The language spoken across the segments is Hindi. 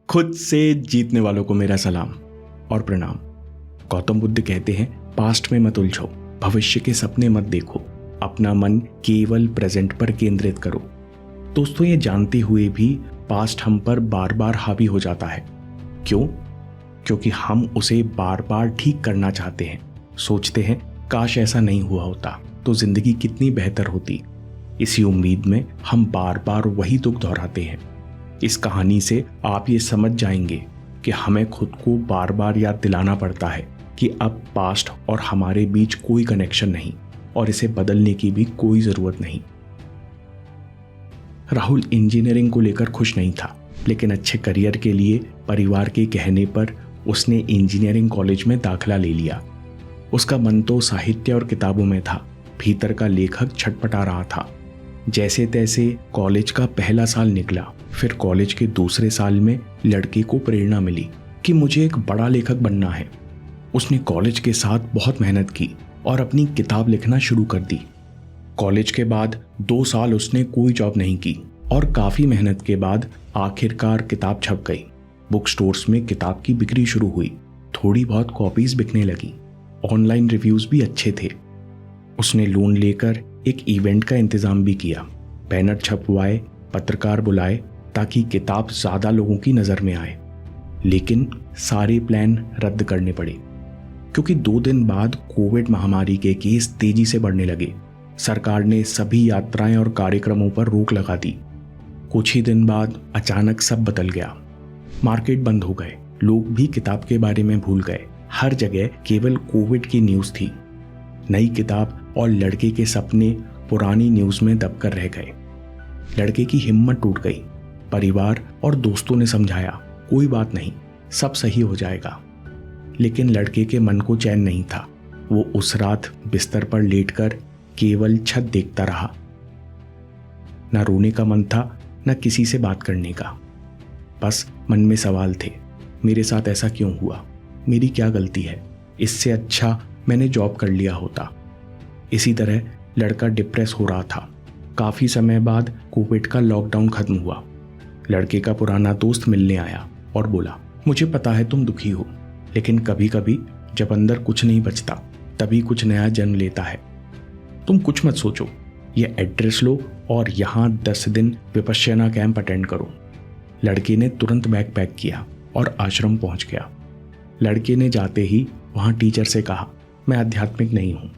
खुद से जीतने वालों को मेरा सलाम और प्रणाम। गौतम बुद्ध कहते हैं, पास्ट में मत उलझो, भविष्य के सपने मत देखो, अपना मन केवल प्रेजेंट पर केंद्रित करो। दोस्तों, ये जानते हुए भी पास्ट हम पर बार बार हावी हो जाता है। क्यों? क्योंकि हम उसे बार बार ठीक करना चाहते हैं। सोचते हैं काश ऐसा नहीं हुआ होता तो जिंदगी कितनी बेहतर होती। इसी उम्मीद में हम बार बार वही दुख दोहराते हैं। इस कहानी से आप ये समझ जाएंगे कि हमें खुद को बार बार याद दिलाना पड़ता है कि अब पास्ट और हमारे बीच कोई कनेक्शन नहीं और इसे बदलने की भी कोई जरूरत नहीं। राहुल इंजीनियरिंग को लेकर खुश नहीं था, लेकिन अच्छे करियर के लिए परिवार के कहने पर उसने इंजीनियरिंग कॉलेज में दाखिला ले लिया। उसका मन तो साहित्य और किताबों में था। भीतर का लेखक छटपटा रहा था। जैसे तैसे कॉलेज का पहला साल निकला। फिर कॉलेज के दूसरे साल में लड़के को प्रेरणा मिली कि मुझे एक बड़ा लेखक बनना है। उसने कॉलेज के साथ बहुत मेहनत की और अपनी किताब लिखना शुरू कर दी। कॉलेज के बाद 2 साल उसने कोई जॉब नहीं की और काफ़ी मेहनत के बाद आखिरकार किताब छप गई। बुक स्टोर्स में किताब की बिक्री शुरू हुई। थोड़ी बहुत कॉपीज बिकने लगी। ऑनलाइन रिव्यूज़ भी अच्छे थे। उसने लोन लेकर एक इवेंट का इंतज़ाम भी किया। बैनर छपवाए, पत्रकार बुलाए ताकि किताब ज़्यादा लोगों की नज़र में आए। लेकिन सारे प्लान रद्द करने पड़े क्योंकि 2 दिन बाद कोविड महामारी के केस तेजी से बढ़ने लगे। सरकार ने सभी यात्राएं और कार्यक्रमों पर रोक लगा दी। कुछ ही दिन बाद अचानक सब बदल गया। मार्केट बंद हो गए। लोग भी किताब के बारे में भूल गए। हर जगह केवल कोविड की न्यूज़ थी। नई किताब और लड़के के सपने पुरानी न्यूज़ में दबकर रह गए। लड़के की हिम्मत टूट गई। परिवार और दोस्तों ने समझाया, कोई बात नहीं, सब सही हो जाएगा। लेकिन लड़के के मन को चैन नहीं था। वो उस रात बिस्तर पर लेटकर केवल छत देखता रहा। न रोने का मन था, न किसी से बात करने का। बस मन में सवाल थे, मेरे साथ ऐसा क्यों हुआ? मेरी क्या गलती है? इससे अच्छा मैंने जॉब कर लिया होता। इसी तरह लड़का डिप्रेस हो रहा था। काफ़ी समय बाद कोविड का लॉकडाउन खत्म हुआ। लड़के का पुराना दोस्त मिलने आया और बोला, मुझे पता है तुम दुखी हो, लेकिन कभी कभी जब अंदर कुछ नहीं बचता तभी कुछ नया जन्म लेता है। तुम कुछ मत सोचो, ये एड्रेस लो और यहाँ 10 दिन विपश्यना कैंप अटेंड करो। लड़के ने तुरंत बैग पैक किया और आश्रम पहुँच गया। लड़के ने जाते ही वहाँ टीचर से कहा, मैं आध्यात्मिक नहीं हूँ,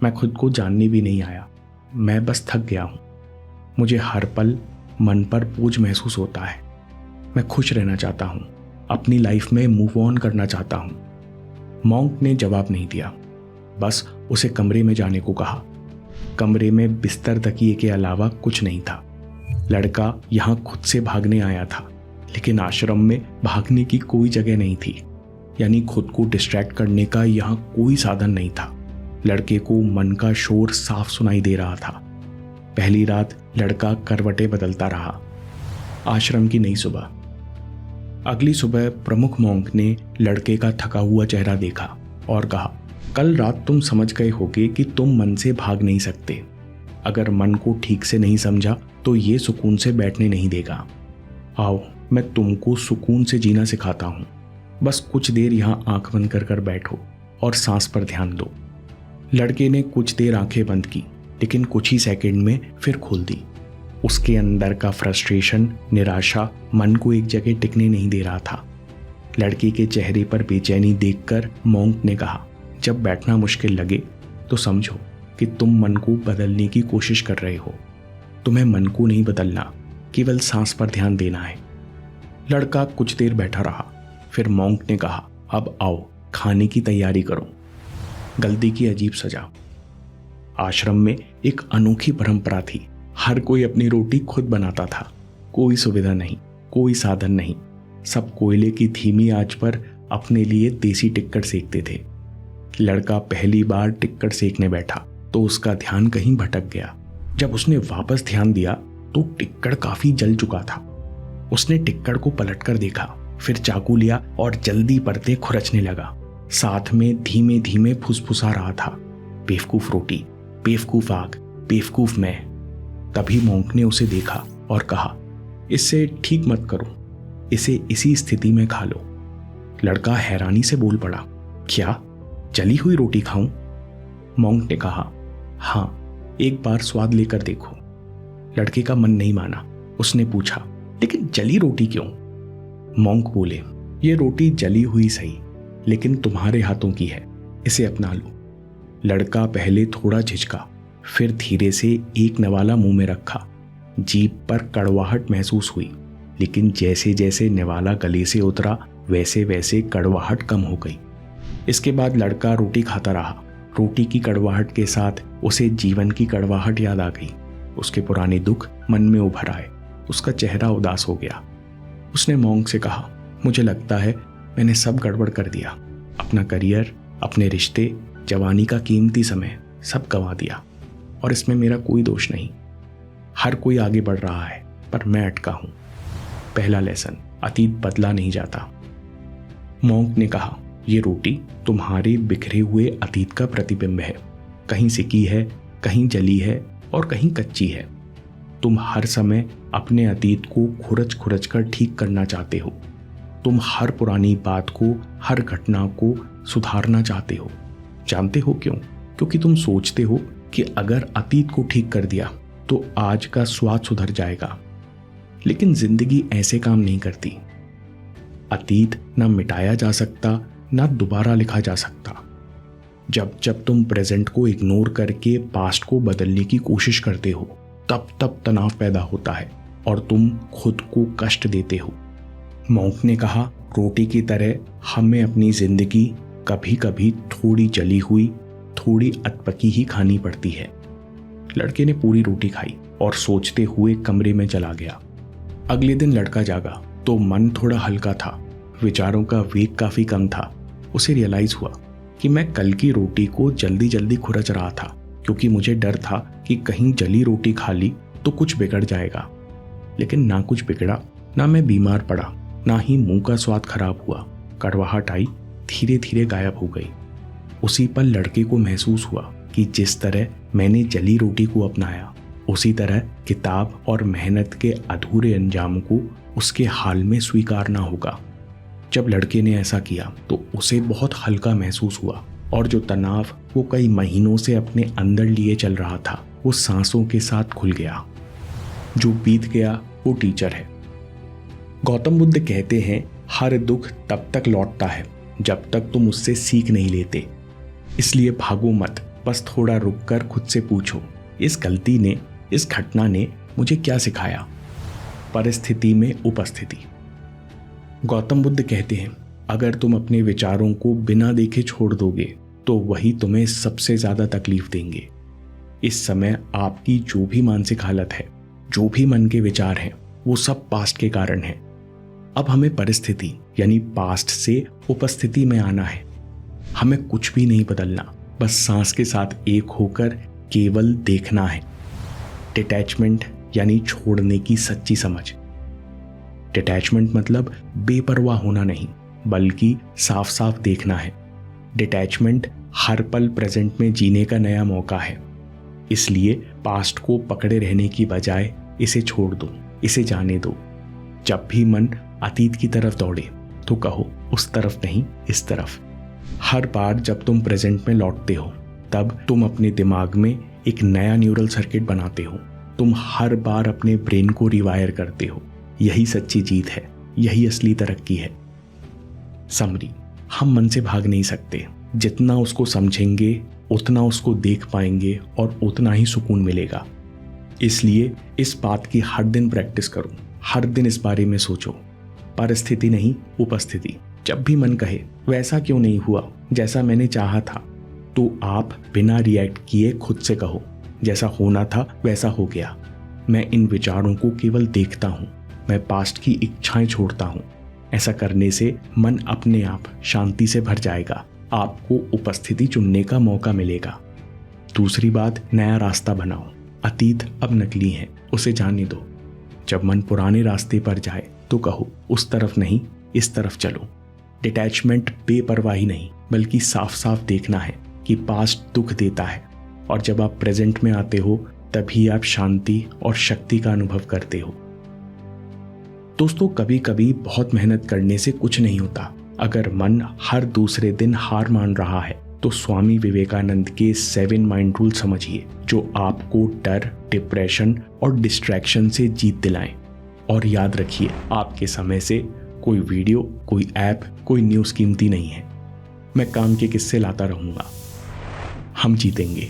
मैं खुद को जानने भी नहीं आया, मैं बस थक गया हूँ। मुझे हर पल मन पर बोझ महसूस होता है। मैं खुश रहना चाहता हूँ, अपनी लाइफ में मूव ऑन करना चाहता हूँ। मॉन्क ने जवाब नहीं दिया, बस उसे कमरे में जाने को कहा। कमरे में बिस्तर तकिए के अलावा कुछ नहीं था। लड़का यहाँ खुद से भागने आया था, लेकिन आश्रम में भागने की कोई जगह नहीं थी। यानी खुद को डिस्ट्रैक्ट करने का यहाँ कोई साधन नहीं था। लड़के को मन का शोर साफ सुनाई दे रहा था। पहली रात लड़का करवटें बदलता रहा। आश्रम की नई सुबह। अगली सुबह प्रमुख मॉन्क ने लड़के का थका हुआ चेहरा देखा और कहा, कल रात तुम समझ गए होगे कि तुम मन से भाग नहीं सकते। अगर मन को ठीक से नहीं समझा तो ये सुकून से बैठने नहीं देगा। आओ, मैं तुमको सुकून से जीना सिखाता हूँ। बस कुछ देर यहाँ आंख बंद कर बैठो और सांस पर ध्यान दो। लड़के ने कुछ देर आंखें बंद की, लेकिन कुछ ही सेकंड में फिर खोल दी। उसके अंदर का फ्रस्ट्रेशन, निराशा मन को एक जगह टिकने नहीं दे रहा था। लड़के के चेहरे पर बेचैनी देखकर मॉन्क ने कहा, जब बैठना मुश्किल लगे तो समझो कि तुम मन को बदलने की कोशिश कर रहे हो। तुम्हें मन को नहीं बदलना, केवल सांस पर ध्यान देना है। लड़का कुछ देर बैठा रहा। फिर मॉन्क ने कहा, अब आओ, खाने की तैयारी करो। गलती की अजीब सजा। आश्रम में एक अनोखी परंपरा थी। हर कोई अपनी रोटी खुद बनाता था। कोई सुविधा नहीं, कोई साधन नहीं। सब कोयले की धीमी आंच पर अपने लिए देसी टिक्कड़ सेकते थे। लड़का पहली बार टिक्कड़ सेकने बैठा तो उसका ध्यान कहीं भटक गया। जब उसने वापस ध्यान दिया तो टिक्कड़ काफी जल चुका था। उसने टिक्कड़ को पलटकर देखा, फिर चाकू लिया और जल्दी परतें खुरचने लगा। साथ में धीमे धीमे फुसफुसा रहा था, बेवकूफ रोटी, बेवकूफ आग, बेवकूफ मैं। तभी मॉन्क ने उसे देखा और कहा, इससे ठीक मत करो। इसे इसी स्थिति में खा लो। लड़का हैरानी से बोल पड़ा, क्या जली हुई रोटी खाऊं? मॉन्क ने कहा, हाँ, एक बार स्वाद लेकर देखो। लड़के का मन नहीं माना। उसने पूछा, लेकिन जली रोटी क्यों? मॉन्क बोले, ये रोटी जली हुई सही, लेकिन तुम्हारे हाथों की है, इसे अपना लो। लड़का पहले थोड़ा झिझका, फिर धीरे से एक निवाला मुंह में रखा। जीभ पर कड़वाहट महसूस हुई, लेकिन जैसे जैसे निवाला गले से उतरा वैसे वैसे कड़वाहट कम हो गई। इसके बाद लड़का रोटी खाता रहा। रोटी की कड़वाहट के साथ उसे जीवन की कड़वाहट याद आ गई। उसके पुराने दुख मन में उभर आए। उसका चेहरा उदास हो गया। उसने मॉन्क से कहा, मुझे लगता है मैंने सब गड़बड़ कर दिया। अपना करियर, अपने रिश्ते, जवानी का कीमती समय सब गंवा दिया, और इसमें मेरा कोई दोष नहीं। हर कोई आगे बढ़ रहा है, पर मैं अटका हूं। पहला लेसन, अतीत बदला नहीं जाता। मॉन्क ने कहा, ये रोटी तुम्हारे बिखरे हुए अतीत का प्रतिबिंब है। कहीं सिकी है, कहीं जली है और कहीं कच्ची है। तुम हर समय अपने अतीत को खुरच खुरच कर ठीक करना चाहते हो। तुम हर पुरानी बात को, हर घटना को सुधारना चाहते हो। जानते हो क्यों? क्योंकि तुम सोचते हो कि अगर अतीत को ठीक कर दिया तो आज का स्वाद सुधर जाएगा। लेकिन जिंदगी ऐसे काम नहीं करती। अतीत ना मिटाया जा सकता, ना दोबारा लिखा जा सकता। जब जब तुम प्रेजेंट को इग्नोर करके पास्ट को बदलने की कोशिश करते हो, तब तब तनाव पैदा होता है और तुम खुद को कष्ट देते हो। मॉन्क ने कहा, रोटी की तरह हमें अपनी जिंदगी कभी कभी थोड़ी जली हुई, थोड़ी अधपकी ही खानी पड़ती है। लड़के ने पूरी रोटी खाई और सोचते हुए कमरे में चला गया। अगले दिन लड़का जागा तो मन थोड़ा हल्का था। विचारों का वेग काफी कम था। उसे रियलाइज हुआ कि मैं कल की रोटी को जल्दी जल्दी खुरच रहा था, क्योंकि मुझे डर था कि कहीं जली रोटी खा ली तो कुछ बिगड़ जाएगा। लेकिन ना कुछ बिगड़ा, ना मैं बीमार पड़ा, ना ही मुंह का स्वाद खराब हुआ। कड़वाहट आई, धीरे धीरे गायब हो गई। उसी पल लड़के को महसूस हुआ कि जिस तरह मैंने जली रोटी को अपनाया, उसी तरह किताब और मेहनत के अधूरे अंजाम को उसके हाल में स्वीकारना होगा। जब लड़के ने ऐसा किया तो उसे बहुत हल्का महसूस हुआ, और जो तनाव वो कई महीनों से अपने अंदर लिए चल रहा था, वो सांसों के साथ खुल गया। जो बीत गया वो टीचर है। गौतम बुद्ध कहते हैं, हर दुख तब तक लौटता है जब तक तुम उससे सीख नहीं लेते। इसलिए भागो मत, बस थोड़ा रुककर खुद से पूछो, इस गलती ने, इस घटना ने मुझे क्या सिखाया? परिस्थिति में उपस्थिति। गौतम बुद्ध कहते हैं, अगर तुम अपने विचारों को बिना देखे छोड़ दोगे तो वही तुम्हें सबसे ज्यादा तकलीफ देंगे। इस समय आपकी जो भी मानसिक हालत है, जो भी मन के विचार हैं, वो सब पास्ट के कारण है। अब हमें परिस्थिति यानी पास्ट से उपस्थिति में आना है। हमें कुछ भी नहीं बदलना, बस सांस के साथ एक होकर केवल देखना है। डिटैचमेंट यानी छोड़ने की सच्ची समझ। डिटैचमेंट मतलब बेपरवाह होना नहीं, बल्कि साफ साफ देखना है। डिटैचमेंट हर पल प्रेजेंट में जीने का नया मौका है। इसलिए पास्ट को पकड़े रहने की बजाय इसे छोड़ दो, इसे जाने दो। जब भी मन अतीत की तरफ दौड़े तो कहो, उस तरफ नहीं, इस तरफ। हर बार जब तुम प्रेजेंट में लौटते हो, तब तुम अपने दिमाग में एक नया न्यूरल सर्किट बनाते हो। तुम हर बार अपने ब्रेन को रिवायर करते हो। यही सच्ची जीत है, यही असली तरक्की है। समरी, हम मन से भाग नहीं सकते। जितना उसको समझेंगे उतना उसको देख पाएंगे और उतना ही सुकून मिलेगा। इसलिए इस बात की हर दिन प्रैक्टिस करो, हर दिन इस बारे में सोचो। परिस्थिति नहीं, उपस्थिति। जब भी मन कहे वैसा क्यों नहीं हुआ जैसा मैंने चाहा था, तो आप बिना रिएक्ट किए खुद से कहो, जैसा होना था वैसा हो गया। मैं इन विचारों को केवल देखता हूँ, मैं पास्ट की इच्छाएं छोड़ता हूँ। ऐसा करने से मन अपने आप शांति से भर जाएगा। आपको उपस्थिति चुनने का मौका मिलेगा। दूसरी बात, नया रास्ता बनाओ। अतीत अब नकली है, उसे जाने दो। जब मन पुराने रास्ते पर जाए तो कहो, उस तरफ नहीं, इस तरफ चलो। डिटैचमेंट बेपरवाही नहीं, बल्कि साफ साफ देखना है कि पास्ट दुख देता है, और जब आप प्रेजेंट में आते हो तभी आप शांति और शक्ति का अनुभव करते हो। दोस्तों, कभी कभी बहुत मेहनत करने से कुछ नहीं होता। अगर मन हर दूसरे दिन हार मान रहा है तो स्वामी विवेकानंद के 7 माइंड रूल समझिए, जो आपको डर, डिप्रेशन और डिस्ट्रैक्शन से जीत दिलाएं। और याद रखिए, आपके समय से कोई वीडियो, कोई ऐप, कोई न्यूज़ कीमती नहीं है। मैं काम के किस्से लाता रहूंगा। हम जीतेंगे।